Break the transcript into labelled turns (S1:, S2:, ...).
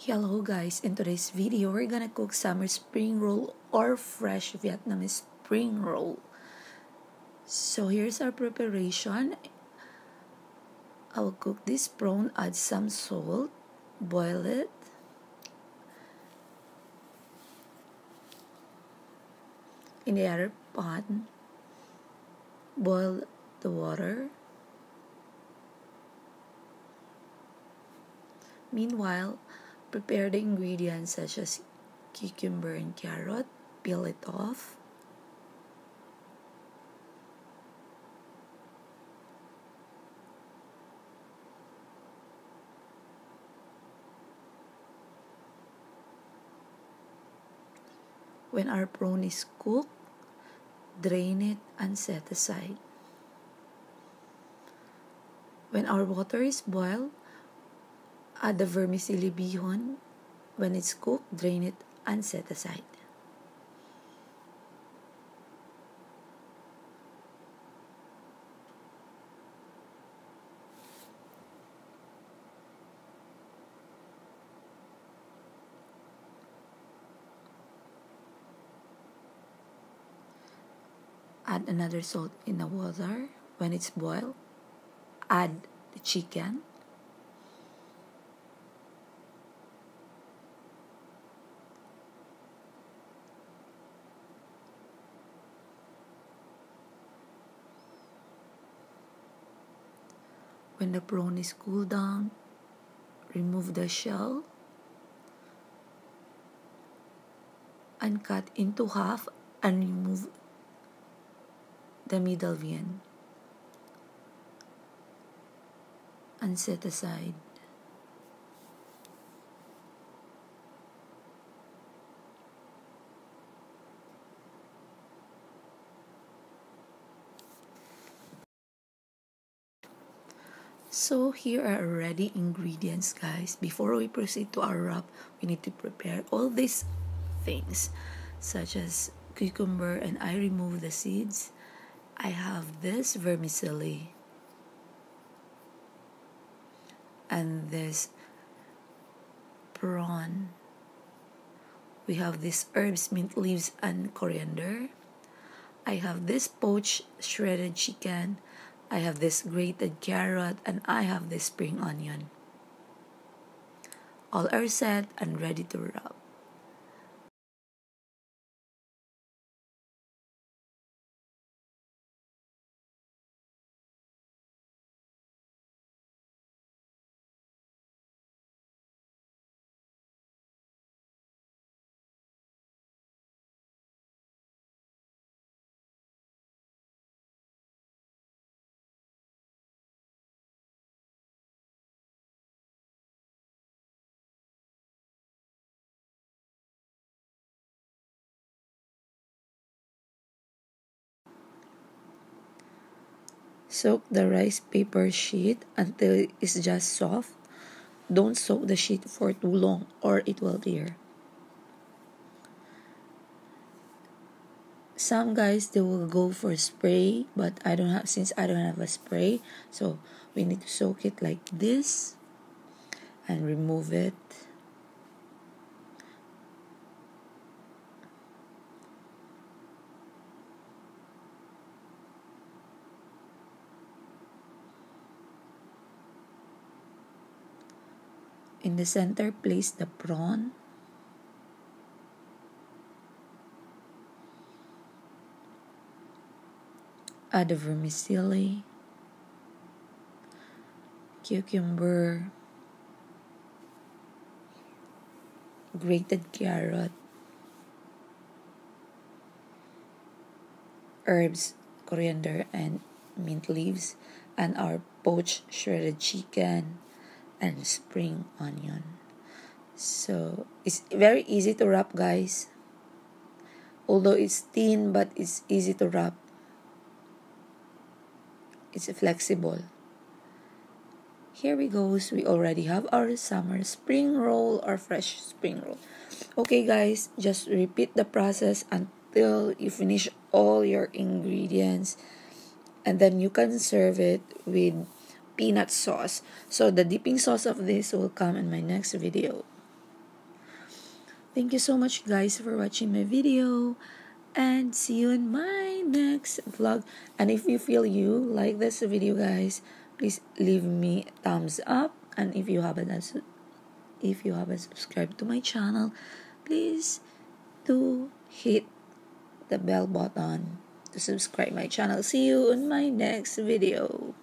S1: Hello guys, in today's video we're gonna cook summer spring roll or fresh Vietnamese spring roll. So here's our preparation. I will cook this prawn, add some salt, boil it. In the other pot, boil the water. Meanwhile, prepare the ingredients such as cucumber and carrot. Peel it off. When our prawn is cooked, drain it and set aside. When our water is boiled, add the vermicelli bihon. When it's cooked, drain it and set aside. Add another salt in the water. When it's boiled, add the chicken. When the prawn is cooled down, remove the shell and cut into half and remove the middle vein and set aside. So here are already ingredients, guys. Before we proceed to our wrap, we need to prepare all these things such as cucumber, and I remove the seeds. I have this vermicelli and this prawn. We have these herbs, mint leaves and coriander. I have this poached shredded chicken. I have this grated carrot, and I have this spring onion. All are set and ready to wrap. Soak the rice paper sheet until it's just soft. Don't soak the sheet for too long or it will tear. Some guys, they will go for spray, but since I don't have a spray, so we need to soak it like this and remove it. In the center, place the prawn. Add the vermicelli, cucumber, grated carrot, herbs, coriander and mint leaves, and our poached shredded chicken and spring onion. So it's very easy to wrap, guys. Although it's thin, but it's easy to wrap. It's flexible. Here we go. So we already have our summer spring roll or fresh spring roll. Okay guys, just repeat the process until you finish all your ingredients, and then you can serve it with peanut sauce. So the dipping sauce of this will come in my next video. Thank you so much guys for watching my video, and see you in my next vlog. And if you feel you like this video guys, please leave me a thumbs up. And if you haven't subscribed to my channel, please do hit the bell button to subscribe my channel. See you in my next video.